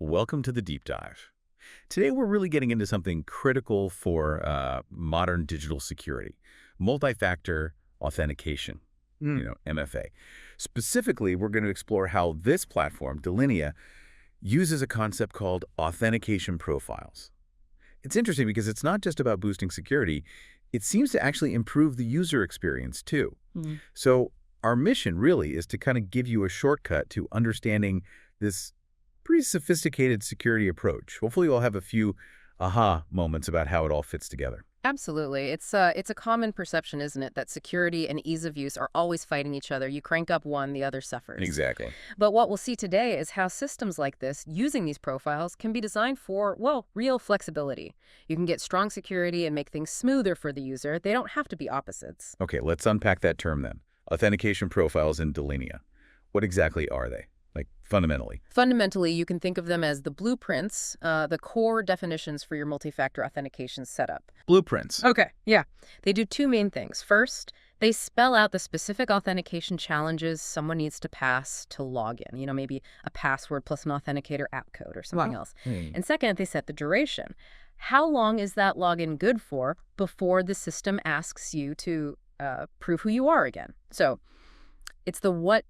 Welcome to the deep dive. Today we're really getting into something critical for modern digital security, multi-factor authentication, Mm. MFA. Specifically, we're going to explore how this platform, Deinea, uses a concept called authentication profiles. It's interesting because it's not just about boosting security, it seems to actually improve the user experience too. Mm. So our mission really is to kind of give you a shortcut to understanding this pretty sophisticated security approach. Hopefully we'll have a few aha moments about how it all fits together. Absolutely. It's a common perception, isn't it, that security and ease of use are always fighting each other. You crank up one, the other suffers. Exactly. But what we'll see today is how systems like this, using these profiles, can be designed for, well, real flexibility. You can get strong security and make things smoother for the user. They don't have to be opposites. Okay, let's unpack that term then. Authentication profiles in Deinea. What exactly are they? Like, fundamentally. Fundamentally, you can think of them as the blueprints, the core definitions for your multi-factor authentication setup. Blueprints. Okay, yeah. They do two main things. First, they spell out the specific authentication challenges someone needs to pass to log in. Maybe a password plus an authenticator app code or something else. And second, they set the duration. How long is that login good for before the system asks you to prove who you are again? So it's the what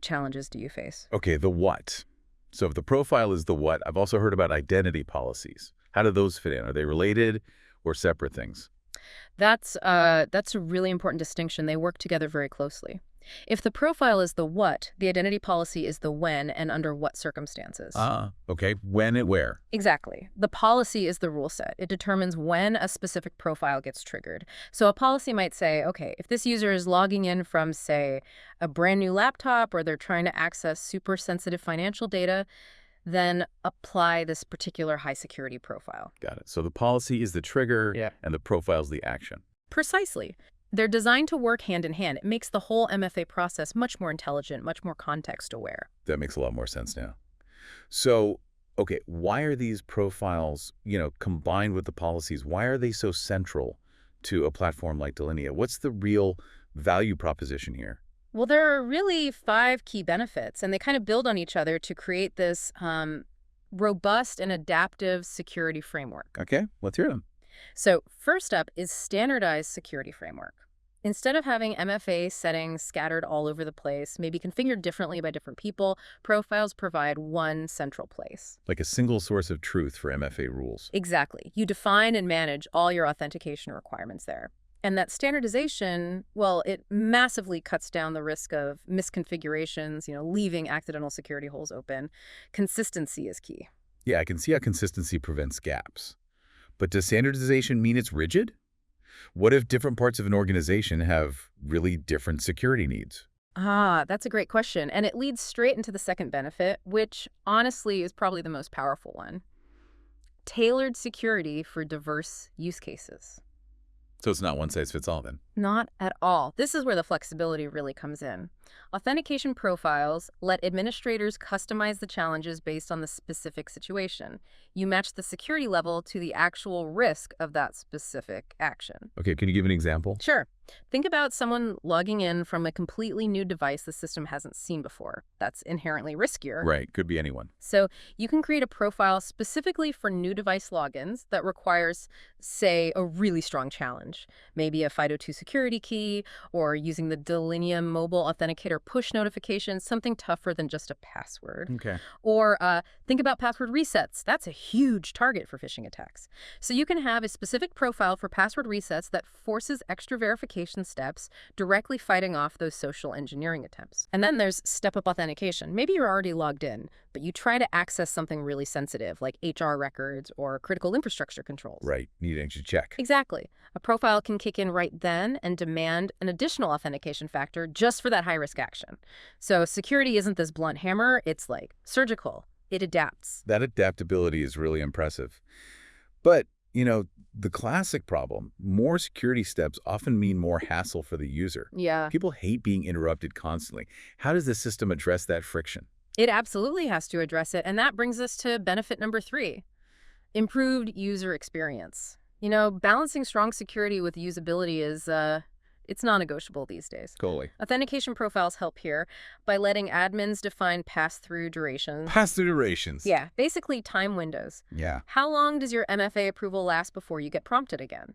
challenges do you face? Okay, the what. So if the profile is the what, I've also heard about identity policies. How do those fit in? Are they related or separate things? That's a really important distinction. They work together very closely. If the profile is the what, the identity policy is the when and under what circumstances. Okay. When and where? Exactly. The policy is the rule set. It determines when a specific profile gets triggered. So a policy might say, okay, if this user is logging in from, say, a brand new laptop or they're trying to access super sensitive financial data, then apply this particular high security profile. Got it. So the policy is the trigger and the profile is the action. Precisely. They're designed to work hand in hand. It makes the whole MFA process much more intelligent, much more context aware. That makes a lot more sense now. So, okay, why are these profiles, combined with the policies, why are they so central to a platform like Deinea? What's the real value proposition here? Well, there are really 5 key benefits, and they kind of build on each other to create this robust and adaptive security framework. Okay, let's hear them. So first up is standardized security framework. Instead of having MFA settings scattered all over the place, maybe configured differently by different people, profiles provide one central place. Like a single source of truth for MFA rules. Exactly. You define and manage all your authentication requirements there. And that standardization, well, it massively cuts down the risk of misconfigurations, leaving accidental security holes open. Consistency is key. Yeah, I can see how consistency prevents gaps. But does standardization mean it's rigid? What if different parts of an organization have really different security needs? That's a great question. And it leads straight into the second benefit, which honestly is probably the most powerful one. Tailored security for diverse use cases. So it's not one size fits all then? Not at all. This is where the flexibility really comes in. Authentication profiles let administrators customize the challenges based on the specific situation. You match the security level to the actual risk of that specific action. Okay, can you give an example? Sure. Think about someone logging in from a completely new device the system hasn't seen before. That's inherently riskier. Right, could be anyone. So you can create a profile specifically for new device logins that requires, say, a really strong challenge. Maybe a FIDO2 security key, or using the Deinea mobile authenticator push notifications, something tougher than just a password. Okay. Or think about password resets. That's a huge target for phishing attacks. So you can have a specific profile for password resets that forces extra verification steps, directly fighting off those social engineering attempts. And then there's step-up authentication. Maybe you're already logged in, but you try to access something really sensitive, like HR records or critical infrastructure controls. Right, need an extra check. Exactly. A profile can kick in right then and demand an additional authentication factor just for that high-risk action. So security isn't this blunt hammer, it's like surgical. It adapts. That adaptability is really impressive. But, the classic problem, more security steps often mean more hassle for the user. Yeah. People hate being interrupted constantly. How does the system address that friction? It absolutely has to address it, and that brings us to benefit number 3, improved user experience. Balancing strong security with usability is It's non-negotiable these days. Totally. Authentication profiles help here by letting admins define pass-through durations. Pass-through durations. Yeah, basically time windows. Yeah. How long does your MFA approval last before you get prompted again?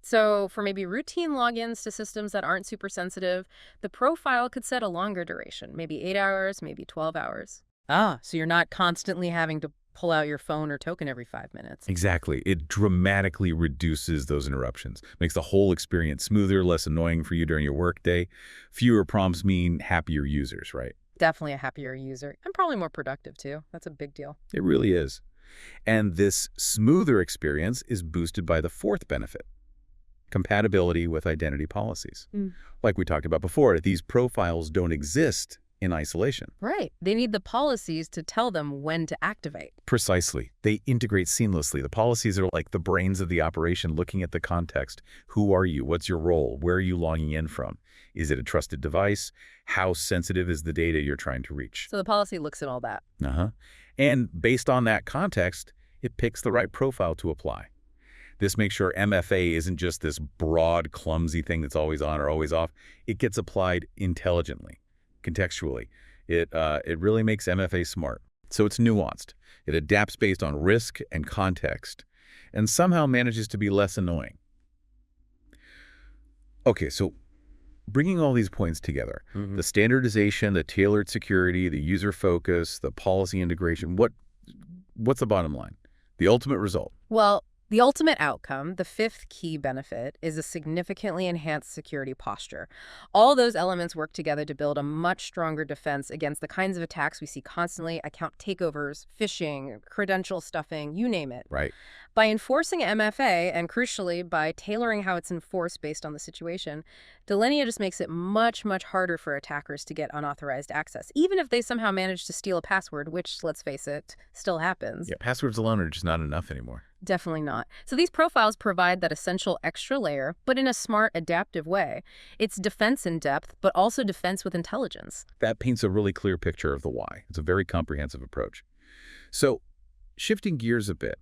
So for maybe routine logins to systems that aren't super sensitive, the profile could set a longer duration, maybe 8 hours, maybe 12 hours. Ah, so you're not constantly having to pull out your phone or token every 5 minutes. Exactly. It dramatically reduces those interruptions, makes the whole experience smoother, less annoying for you during your workday. Fewer prompts mean happier users, right? Definitely a happier user, and probably more productive too. That's a big deal. It really is. And this smoother experience is boosted by the fourth benefit: compatibility with identity policies. Like we talked about before, these profiles don't exist in isolation. Right. They need the policies to tell them when to activate. Precisely. They integrate seamlessly. The policies are like the brains of the operation, looking at the context. Who are you? What's your role? Where are you logging in from? Is it a trusted device? How sensitive is the data you're trying to reach? So the policy looks at all that. And based on that context, it picks the right profile to apply. This makes sure MFA isn't just this broad, clumsy thing that's always on or always off. It gets applied intelligently, contextually. It really makes MFA smart. So it's nuanced. It adapts based on risk and context, and somehow manages to be less annoying. Okay, so bringing all these points together, the standardization, the tailored security, the user focus, the policy integration, what's the bottom line? The ultimate result? Well, the ultimate outcome, the fifth key benefit, is a significantly enhanced security posture. All those elements work together to build a much stronger defense against the kinds of attacks we see constantly: account takeovers, phishing, credential stuffing, you name it. Right. By enforcing MFA, and crucially by tailoring how it's enforced based on the situation, Deinea just makes it much, much harder for attackers to get unauthorized access, even if they somehow manage to steal a password, which, let's face it, still happens. Yeah, passwords alone are just not enough anymore. Definitely not. So these profiles provide that essential extra layer, but in a smart, adaptive way. It's defense in depth, but also defense with intelligence. That paints a really clear picture of the why. It's a very comprehensive approach. So, shifting gears a bit,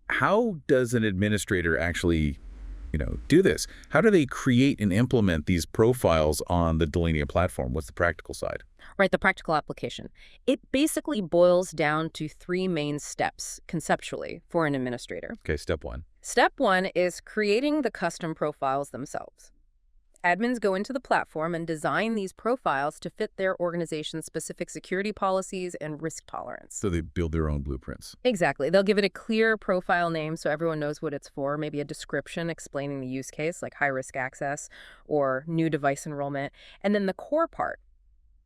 how does an administrator actually, do this? How do they create and implement these profiles on the Deinea platform? What's the practical side? Right, the practical application. It basically boils down to 3 main steps, conceptually, for an administrator. Okay, step 1. Step 1 is creating the custom profiles themselves. Admins go into the platform and design these profiles to fit their organization's specific security policies and risk tolerance. So they build their own blueprints. Exactly. They'll give it a clear profile name so everyone knows what it's for, maybe a description explaining the use case, like high-risk access or new device enrollment. And then the core part,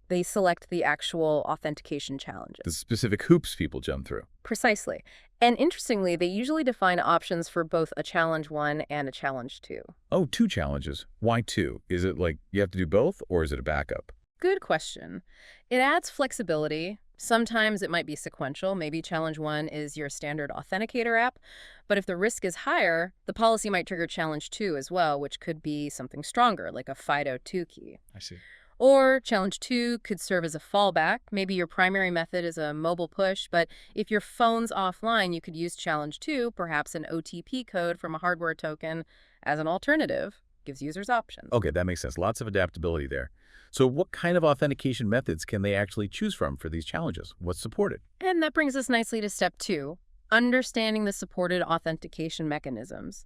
they select the actual authentication challenges. The specific hoops people jump through. Precisely. And interestingly, they usually define options for both a challenge 1 and a challenge 2. Oh, 2 challenges. Why 2? Is it like you have to do both, or is it a backup? Good question. It adds flexibility. Sometimes it might be sequential. Maybe challenge 1 is your standard authenticator app. But if the risk is higher, the policy might trigger challenge 2 as well, which could be something stronger, like a FIDO2 key. I see. Or challenge 2 could serve as a fallback. Maybe your primary method is a mobile push, but if your phone's offline, you could use challenge 2, perhaps an OTP code from a hardware token, as an alternative. Gives users options. Okay, that makes sense. Lots of adaptability there. So what kind of authentication methods can they actually choose from for these challenges? What's supported? And that brings us nicely to step 2. Understanding the supported authentication mechanisms.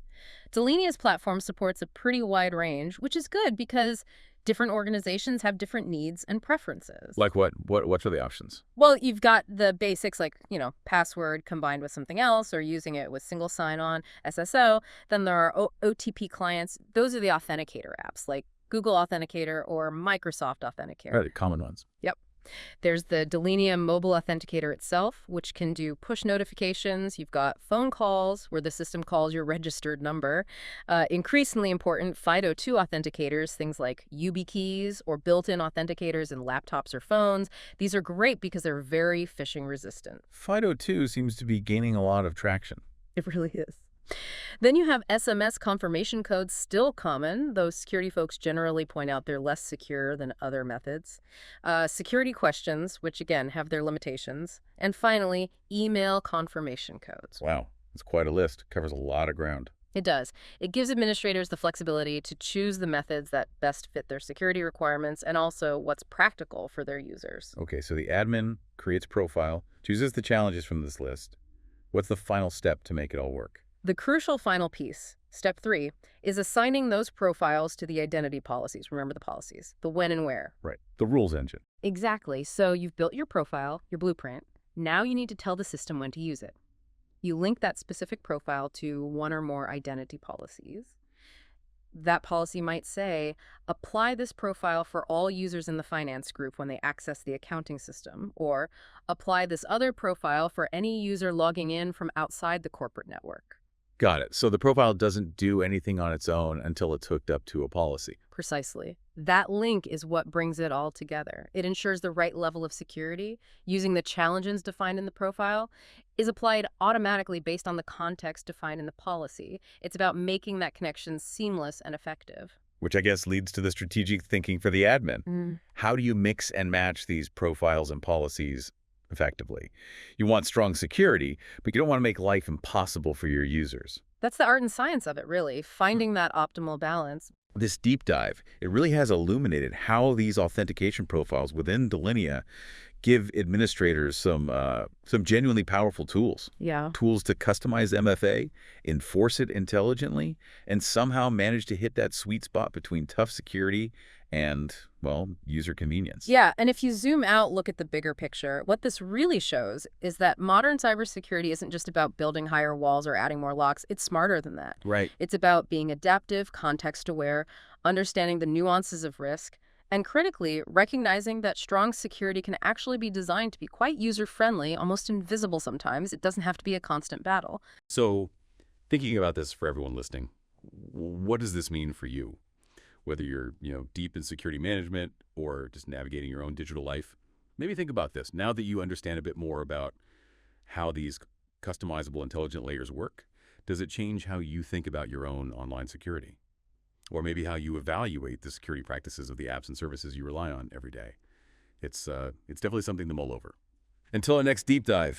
Deinea's platform supports a pretty wide range, which is good because different organizations have different needs and preferences. Like what? What are the options? Well, you've got the basics like, password combined with something else or using it with single sign-on, SSO. Then there are OTP clients. Those are the authenticator apps like Google Authenticator or Microsoft Authenticator. Are the common ones. Yep. There's the Deinea mobile authenticator itself, which can do push notifications. You've got phone calls where the system calls your registered number. Increasingly important, FIDO2 authenticators, things like YubiKeys or built-in authenticators in laptops or phones. These are great because they're very phishing resistant. FIDO2 seems to be gaining a lot of traction. It really is. Then you have SMS confirmation codes, still common, though security folks generally point out they're less secure than other methods. Security questions, which again have their limitations. And finally, email confirmation codes. Wow, it's quite a list. Covers a lot of ground. It does. It gives administrators the flexibility to choose the methods that best fit their security requirements and also what's practical for their users. Okay, so the admin creates a profile, chooses the challenges from this list. What's the final step to make it all work? The crucial final piece, step 3, is assigning those profiles to the identity policies. Remember the policies, the when and where. Right, the rules engine. Exactly. So you've built your profile, your blueprint. Now you need to tell the system when to use it. You link that specific profile to one or more identity policies. That policy might say, apply this profile for all users in the finance group when they access the accounting system, or apply this other profile for any user logging in from outside the corporate network. Got it. So the profile doesn't do anything on its own until it's hooked up to a policy. Precisely. That link is what brings it all together. It ensures the right level of security, using the challenges defined in the profile, is applied automatically based on the context defined in the policy. It's about making that connection seamless and effective. Which I guess leads to the strategic thinking for the admin. How do you mix and match these profiles and policies effectively? You want strong security, but you don't want to make life impossible for your users. That's the art and science of it, really, finding that optimal balance. This deep dive, it really has illuminated how these authentication profiles within Deinea give administrators some genuinely powerful tools. Yeah. Tools to customize MFA, enforce it intelligently, and somehow manage to hit that sweet spot between tough security and, well, user convenience. Yeah, and if you zoom out, look at the bigger picture, what this really shows is that modern cybersecurity isn't just about building higher walls or adding more locks. It's smarter than that. Right. It's about being adaptive, context-aware, understanding the nuances of risk, and critically, recognizing that strong security can actually be designed to be quite user-friendly, almost invisible sometimes. It doesn't have to be a constant battle. So, thinking about this for everyone listening, what does this mean for you? Whether you're, deep in security management or just navigating your own digital life, maybe think about this. Now that you understand a bit more about how these customizable intelligent layers work, does it change how you think about your own online security? Or maybe how you evaluate the security practices of the apps and services you rely on every day? It's definitely something to mull over. Until our next deep dive,